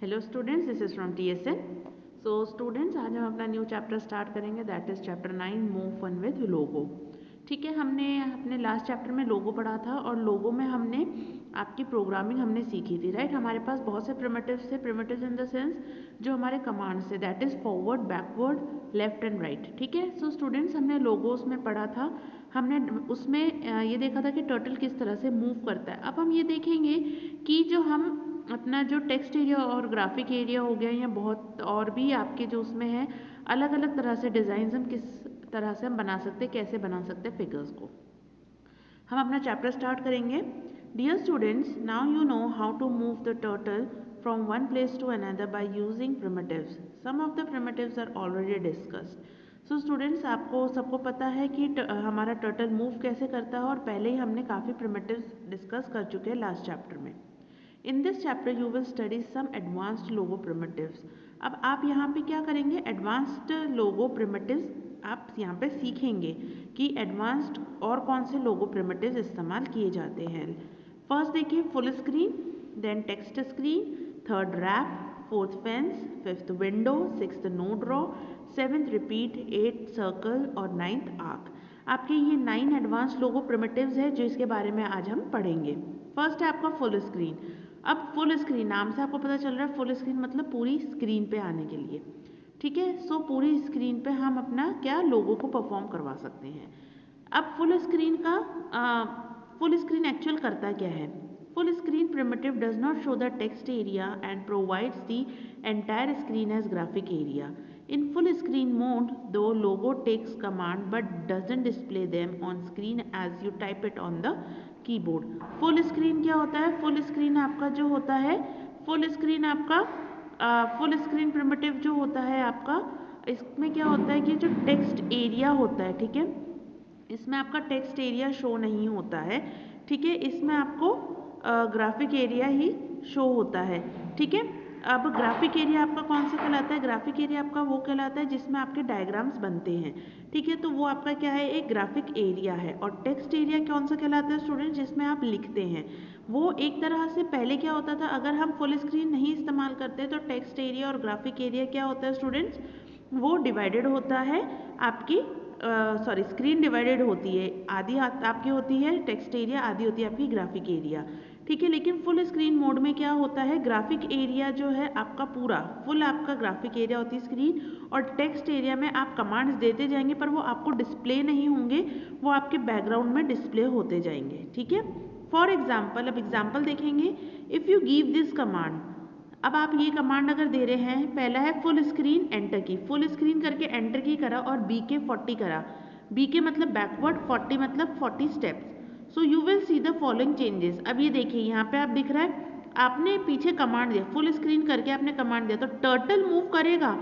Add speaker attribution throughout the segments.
Speaker 1: Hello students, this is from TSN। So students, आज हम अपना न्यू चैप्टर स्टार्ट करेंगे, that is chapter 9 move fun with logo. ठीक है, हमने अपने लास्ट चैप्टर में लोगो पढ़ा था और लोगो में हमने आपकी प्रोग्रामिंग हमने सीखी थी, राइट। हमारे पास बहुत से प्रिमिटिव्स थे, प्रिमिटिव्स इन द सेंस जो हमारे कमांड्स थे, that is forward, backward, left and right. ठीक है, सो स्टूडेंट्स, हमने लोगोस में पढ़ा था, हमने उसमें ये देखा था कि टर्टल किस तरह से मूव करता है। अब हम ये देखेंगे कि जो हम अपना जो टेक्स्ट एरिया और ग्राफिक एरिया हो गया या बहुत और भी आपके जो उसमें है अलग अलग तरह से डिज़ाइन हम किस तरह से हम बना सकते हैं, कैसे बना सकते हैं फिगर्स को। हम अपना चैप्टर स्टार्ट करेंगे। Dear students, now you know how to move the turtle from one place to another by using primitives. Some of the primitives are already discussed. So students, आपको सबको पता है कि हमारा टर्टल मूव कैसे करता है और पहले ही हमने काफ़ी प्रिमिटिव्स डिस्कस कर चुके हैं लास्ट चैप्टर में। In this chapter you will study some advanced logo primitives। अब आप यहाँ पे क्या करेंगे, एडवांस्ड लोगो primitives आप यहाँ पे सीखेंगे कि एडवांस्ड और कौन से लोगो primitives इस्तेमाल किए जाते हैं। फर्स्ट देखिए, full screen, then text screen, third wrap, fourth fence, fifth window, sixth no draw, seventh repeat, eight circle और नाइन्थ आर्क। आपके ये 9 एडवांस लोगो प्रिमिटिव्स है जो इसके बारे में आज हम पढ़ेंगे। फर्स्ट है आपका फुल स्क्रीन। अब फुल स्क्रीन, नाम से आपको पता चल रहा है फुल स्क्रीन मतलब पूरी स्क्रीन पे आने के लिए। ठीक है, सो पूरी स्क्रीन पे हम अपना क्या लोगो को परफॉर्म करवा सकते हैं। अब फुल स्क्रीन का फुल स्क्रीन एक्चुअल करता क्या है। Full screen primitive does not show the text area and provides the entire screen as graphic area. In full screen mode, the logo takes command but doesn't display them on screen as you type it on the keyboard। full screen क्या होता है, full screen आपका जो होता है, full screen आपका full screen primitive जो होता है आपका, इसमें क्या होता है कि जो टेक्स्ट एरिया होता है, ठीक है, इसमें आपका टेक्स्ट एरिया शो नहीं होता है। ठीक है, इसमें आपको ग्राफिक एरिया ही शो होता है। ठीक है, अब ग्राफिक एरिया आपका कौन सा कहलाता है, ग्राफिक एरिया आपका वो कहलाता है जिसमें आपके डायग्राम्स बनते हैं। ठीक है, तो वो आपका क्या है, एक ग्राफिक एरिया है। और टेक्स्ट एरिया कौन सा कहलाता है स्टूडेंट, जिसमें आप लिखते हैं। वो एक तरह से पहले क्या होता था, अगर हम फुल स्क्रीन नहीं इस्तेमाल करते तो टेक्स्ट एरिया और ग्राफिक एरिया क्या होता है स्टूडेंट्स, वो डिवाइडेड होता है आपकी सॉरी स्क्रीन डिवाइडेड होती है, आधी आपकी होती है टेक्स्ट एरिया, आधी होती है आपकी ग्राफिक एरिया। ठीक है, लेकिन फुल स्क्रीन मोड में क्या होता है, ग्राफिक एरिया जो है आपका पूरा फुल आपका ग्राफिक एरिया होती है स्क्रीन, और टेक्स्ट एरिया में आप कमांड्स देते जाएंगे पर वो आपको डिस्प्ले नहीं होंगे, वो आपके बैकग्राउंड में डिस्प्ले होते जाएंगे। ठीक है, फॉर एग्जाम्पल, अब एग्जाम्पल देखेंगे। If you give this command, अब आप ये कमांड अगर दे रहे हैं, पहला है फुल स्क्रीन एंटर की, फुल स्क्रीन करके एंटर की करा और बी के 40 करा, बी के मतलब बैकवर्ड, 40 मतलब 40 steps. So you will see the following changes. अब ये देखिए यहाँ पे आप दिख रहा है, आपने पीछे कमांड दिया, फुल स्क्रीन करके आपने कमांड दिया तो टर्टल मूव करेगा।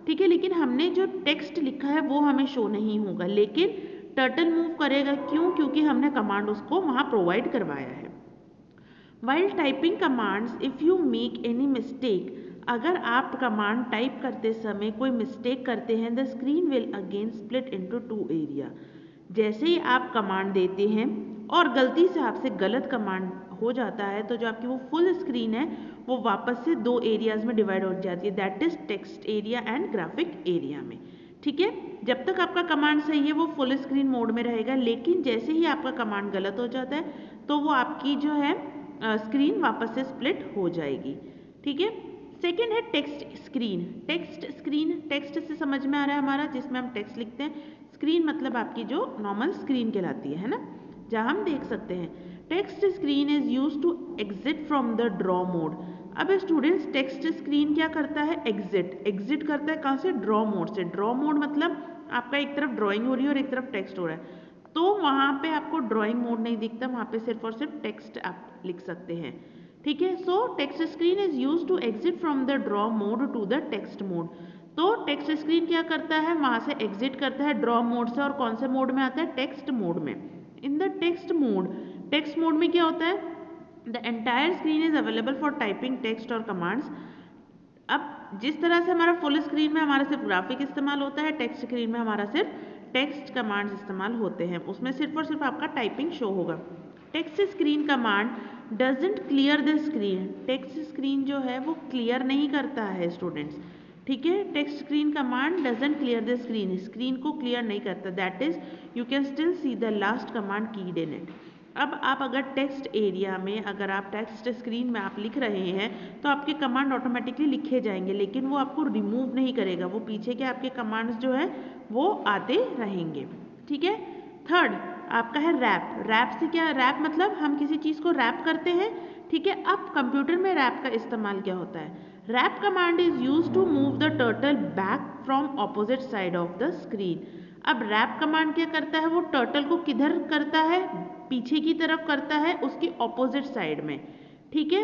Speaker 1: ठीक है, लेकिन हमने जो टेक्स्ट लिखा है वो हमें शो नहीं होगा, लेकिन टर्टल मूव करेगा। क्यों, क्योंकि हमने कमांड उसको वहाँ प्रोवाइड करवाया है। While typing commands, if you make any mistake, अगर आप कमांड टाइप करते समय कोई मिस्टेक करते हैं, the screen will again split into 2 area. जैसे ही आप कमांड देते हैं और गलती से आपसे गलत कमांड हो जाता है तो जो आपकी वो फुल स्क्रीन है वो वापस से 2 एरियाज में डिवाइड हो जाती है, that is text area and graphic area में। ठीक है, जब तक आपका कमांड सही है वो फुल स्क्रीन मोड में रहेगा, लेकिन जैसे ही आपका कमांड गलत हो जाता है तो वो आपकी जो है स्क्रीन वापस से स्प्लिट हो जाएगी। ठीक है, सेकेंड है text screen. Text screen, text से समझ में आ रहा है हमारा, जिसमें हम टेक्स्ट लिखते हैं। स्क्रीन मतलब आपकी जो नॉर्मल स्क्रीन कहलाती है ना, जहाँ हम देख सकते हैं। Text screen is use to exit from the draw mode. अब स्टूडेंट्स, टेक्स्ट स्क्रीन क्या करता है, एग्जिट करता है कहाँ से, ड्रॉ मोड से। ड्रॉ मोड मतलब आपका एक तरफ ड्राइंग हो रही है और एक तरफ टेक्स्ट हो रहा है, तो वहाँ पे आपको ड्राइंग मोड नहीं दिखता, वहाँ पे सिर्फ और सिर्फ टेक्स्ट आप लिख सकते हैं। ठीक है, so text screen is use to exit from the draw mode to the text mode. तो टेक्स्ट स्क्रीन क्या करता है, वहाँ से एग्जिट करता है ड्रॉ मोड से, और कौन से मोड में आता है, टेक्स्ट मोड में। इन द टेक्स्ट मोड में क्या होता है, the entire screen is available for typing text और कमांड्स। अब जिस तरह से हमारा फुल स्क्रीन में हमारा सिर्फ ग्राफिक इस्तेमाल होता है, टेक्स्ट स्क्रीन में हमारा सिर्फ टेक्स्ट कमांड्स इस्तेमाल होते हैं, उसमें सिर्फ और सिर्फ आपका टाइपिंग शो होगा। Text screen command doesn't clear the screen, text screen जो है वो क्लियर नहीं करता है स्टूडेंट्स, ठीक है। Text screen command doesn't clear the screen, screen को क्लियर नहीं करता, that is you can still see the last command कीड इन इट। अब आप अगर टेक्स्ट एरिया में, अगर आप टेक्स्ट स्क्रीन में आप लिख रहे हैं तो आपके कमांड ऑटोमेटिकली लिखे जाएंगे, लेकिन वो आपको रिमूव नहीं करेगा, वो पीछे के आपके कमांड्स जो है वो आते रहेंगे, ठीक है। थर्ड आपका है रैप। रैप से क्या, रैप मतलब हम किसी चीज़ को रैप करते हैं, ठीक है। अब कंप्यूटर में रैप का इस्तेमाल क्या होता है, wrap command is use to move the turtle back from opposite side of the screen. अब रैप कमांड क्या करता है, वो टर्टल को किधर करता है, पीछे की तरफ करता है, उसकी ऑपोजिट साइड में, ठीक है,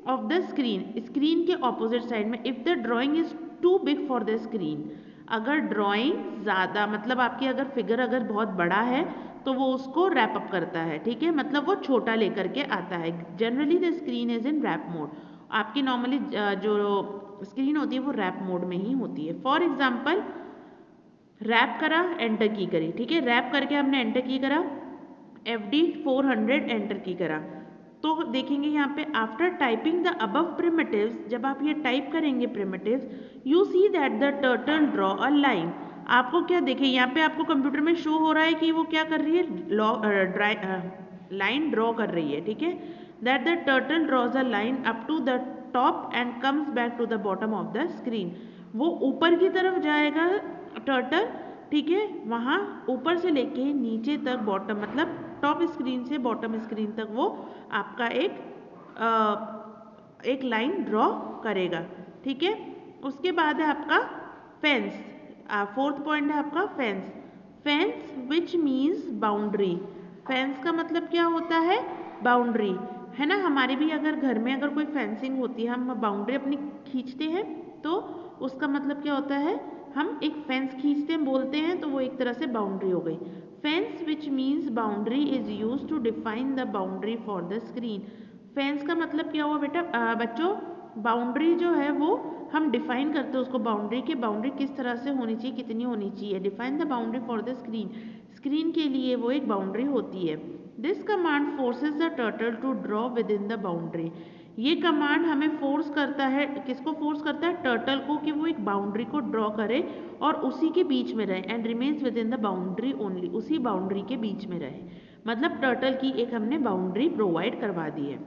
Speaker 1: ऑफ द स्क्रीन, स्क्रीन के ऑपोजिट साइड में। If the drawing is too big for the screen, अगर ड्राइंग ज़्यादा, मतलब आपकी अगर फिगर अगर बहुत बड़ा है तो वो उसको रैप अप करता है, ठीक है, मतलब वो छोटा लेकर के आता है। Generally the screen is in wrap mode, आपकी नॉर्मली जो स्क्रीन होती है वो रैप मोड में ही होती है। फॉर एग्जाम्पल रैप करा, एंटर की करी, ठीक है, रैप करके हमने एंटर की करा, FD 400 एंटर की करा, तो देखेंगे यहाँ पे after typing the above primitives, जब आप ये टाइप करेंगे primitives, you see that the turtle draw a line. आपको क्या देखें, यहाँ पे आपको कंप्यूटर में शो हो रहा है कि वो क्या कर रही है, लाइन ड्रॉ कर रही है, ठीक है। That the turtle draws a line up to the top and comes back to the bottom of the screen, वो ऊपर की तरफ जाएगा टर्टल, ठीक है, वहाँ ऊपर से लेके नीचे तक, बॉटम मतलब टॉप स्क्रीन से बॉटम स्क्रीन तक वो आपका एक लाइन ड्रॉ करेगा, ठीक है। उसके बाद है आपका फेंस, फोर्थ पॉइंट है आपका fence. Fence which means boundary, fence का मतलब क्या होता है, बाउंड्री, है ना। हमारे भी अगर घर में अगर कोई फेंसिंग होती है, हम बाउंड्री अपनी खींचते हैं, तो उसका मतलब क्या होता है, हम एक फेंस खींचते हैं, बोलते हैं, तो वो एक तरह से बाउंड्री हो गई। Fence which means boundary is use to define the boundary for the screen. Fence का मतलब क्या हुआ बेटा, बच्चों, बाउंड्री जो है वो हम डिफाइन करते हैं उसको, बाउंड्री की बाउंड्री किस तरह से होनी चाहिए, कितनी होनी चाहिए। Define the boundary for the screen, screen के लिए वो एक बाउंड्री होती है। This command forces the turtle to draw within the boundary, ये कमांड हमें फोर्स करता है, किसको फोर्स करता है, टर्टल को, कि वो एक बाउंड्री को ड्रॉ करे और उसी के बीच में रहे, and remains with in the boundary only, उसी बाउंड्री के बीच में रहे, मतलब टर्टल की एक हमने बाउंड्री प्रोवाइड करवा दी है।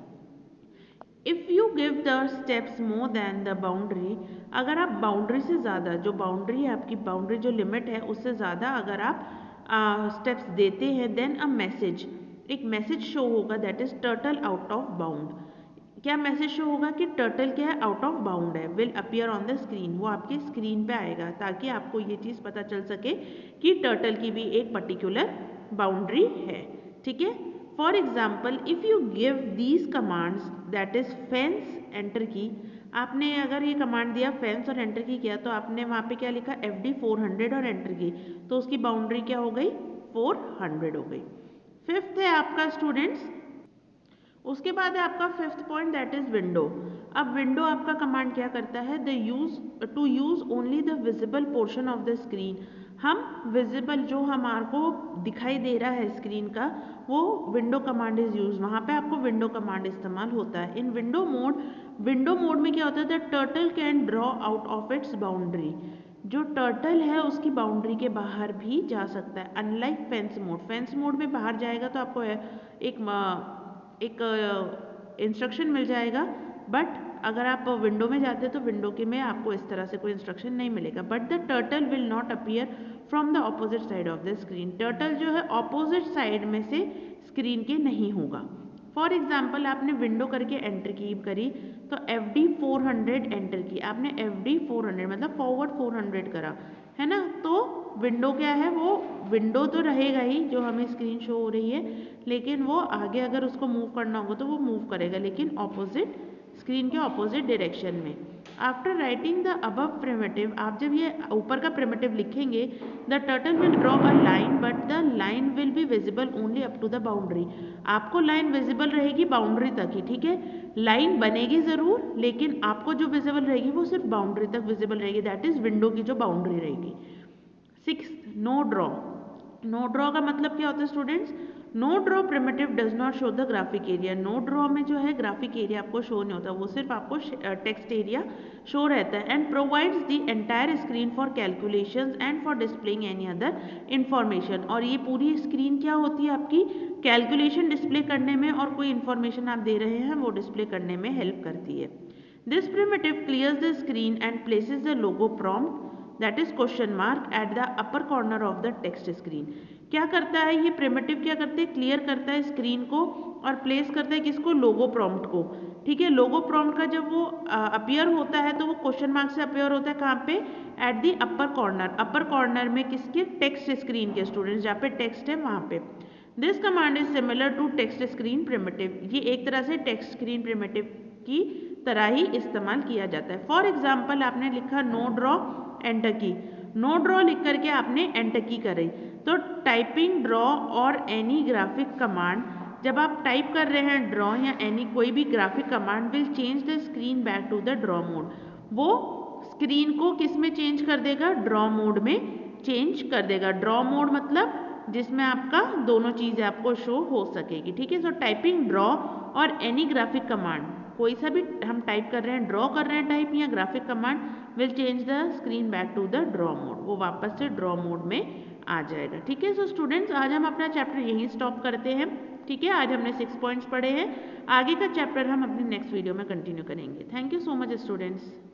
Speaker 1: If you give the steps more than the boundary, अगर आप बाउंड्री से ज़्यादा, जो बाउंड्री है आपकी, बाउंड्री जो लिमिट है उससे ज़्यादा अगर आप स्टेप्स देते हैं, देन अ मैसेज, एक मैसेज शो होगा, that is turtle out of bound. क्या मैसेज शो होगा कि टर्टल क्या है, आउट ऑफ बाउंड है, will appear on the screen, वो आपकी स्क्रीन पे आएगा, ताकि आपको ये चीज़ पता चल सके कि टर्टल की भी एक पर्टिकुलर बाउंड्री है, ठीक है। For example if you give these commands, that is fence, enter की, आपने अगर ये कमांड दिया फेंस और एंटर की किया, तो आपने वहाँ पे क्या लिखा, FD 400 और एंटर की, तो उसकी बाउंड्री क्या हो गई, 400 हो गई। फिफ्थ है आपका स्टूडेंट्स, उसके बाद है आपका fifth point, that is window. अब विंडो आपका कमांड क्या करता है, the use to use only the visible portion of the screen, हम विजिबल जो हमारे को दिखाई दे रहा है स्क्रीन का, वो विंडो कमांड इज यूज, वहाँ पे आपको विंडो कमांड इस्तेमाल होता है। इन विंडो मोड, विंडो मोड में क्या होता है, the turtle can draw out of its boundary, जो टर्टल है उसकी बाउंड्री के बाहर भी जा सकता है, unlike fence mode. Fence mode में बाहर जाएगा तो आपको एक इंस्ट्रक्शन मिल जाएगा, बट अगर आप विंडो में जाते हैं तो विंडो के में आपको इस तरह से कोई इंस्ट्रक्शन नहीं मिलेगा। But the turtle will not appear from the opposite side of the screen, turtle जो है ऑपोजिट साइड में से स्क्रीन के नहीं होगा। फॉर एग्जाम्पल आपने विंडो करके एंटर की करी, तो FD 400 एंटर की, आपने FD 400 मतलब फॉरवर्ड 400 करा, है ना, तो विंडो क्या है, वो विंडो तो रहेगा ही जो हमें स्क्रीन शो हो रही है, लेकिन वो आगे अगर उसको मूव करना होगा तो वो मूव करेगा, लेकिन ऑपोजिट, स्क्रीन के ऑपोजिट डायरेक्शन में। After writing the above primitive, आप जब ये ऊपर का प्रिमिटिव लिखेंगे, the turtle will draw a line but the line will be visible only up to the boundary, आपको लाइन विजिबल रहेगी बाउंड्री तक ही, ठीक है, लाइन बनेगी ज़रूर, लेकिन आपको जो विजिबल रहेगी वो सिर्फ बाउंड्री तक विजिबल रहेगी, दैट इज विंडो की जो बाउंड्री रहेगी। Six, no draw. No draw का मतलब क्या होता है students, no draw primitive does not show the graphic area. No draw में जो है ग्राफिक एरिया आपको शो नहीं होता, वो सिर्फ आपको टेक्स्ट एरिया शो रहता है। And provides the entire screen for calculations and for displaying any other information. और ये पूरी स्क्रीन क्या होती है आपकी कैलकुलेशन डिस्प्ले करने में, और कोई इन्फॉर्मेशन आप दे रहे हैं वो डिस्प्ले करने में हेल्प करती है। This primitive clears the screen and places the logo prompt that is question mark at the upper corner of the text screen. क्या करता है ये प्रिमिटिव, क्या करते हैं, क्लियर करता है स्क्रीन को और प्लेस करता है किसको, लोगो प्रॉम्प्ट को। ठीक है, लोगो प्रॉम्प्ट का जब वो अपीयर होता है तो वो क्वेश्चन मार्क से अपीयर होता है कहाँ पे, at the upper corner. Upper corner में किसके, टेक्स्ट स्क्रीन के स्टूडेंट्स, जहाँ पे टेक्स्ट है वहाँ पे। This command is similar to text screen primitive. ये एक तरह से टेक्स्ट स्क्रीन प्रिमिटिव की तरह ही इस्तेमाल किया जाता है। फॉर एग्जाम्पल आपने लिखा नो ड्रॉ एंटर की, नो ड्रॉ लिख करके आपने एंटर की करी, तो टाइपिंग ड्रॉ और एनी ग्राफिक कमांड, जब आप टाइप कर रहे हैं ड्रॉ या एनी कोई भी graphic command will change the screen back to the draw mode. वो स्क्रीन को किस में चेंज कर देगा, ड्रॉ मोड में चेंज कर देगा। ड्रॉ मोड मतलब जिसमें आपका दोनों चीज़ें आपको शो हो सकेगी। ठीक है, सो टाइपिंग ड्रॉ और एनी ग्राफिक कमांड, कोई सा भी हम टाइप कर रहे हैं, ड्रॉ कर रहे हैं टाइप या graphic command, will change the screen back to the draw mode, वो वापस से ड्रॉ मोड में आ जाएगा। ठीक है, सो स्टूडेंट्स आज हम अपना चैप्टर यहीं स्टॉप करते हैं। ठीक है, आज हमने 6 पॉइंट्स पढ़े हैं, आगे का चैप्टर हम अपने नेक्स्ट वीडियो में कंटिन्यू करेंगे। Thank you so much students.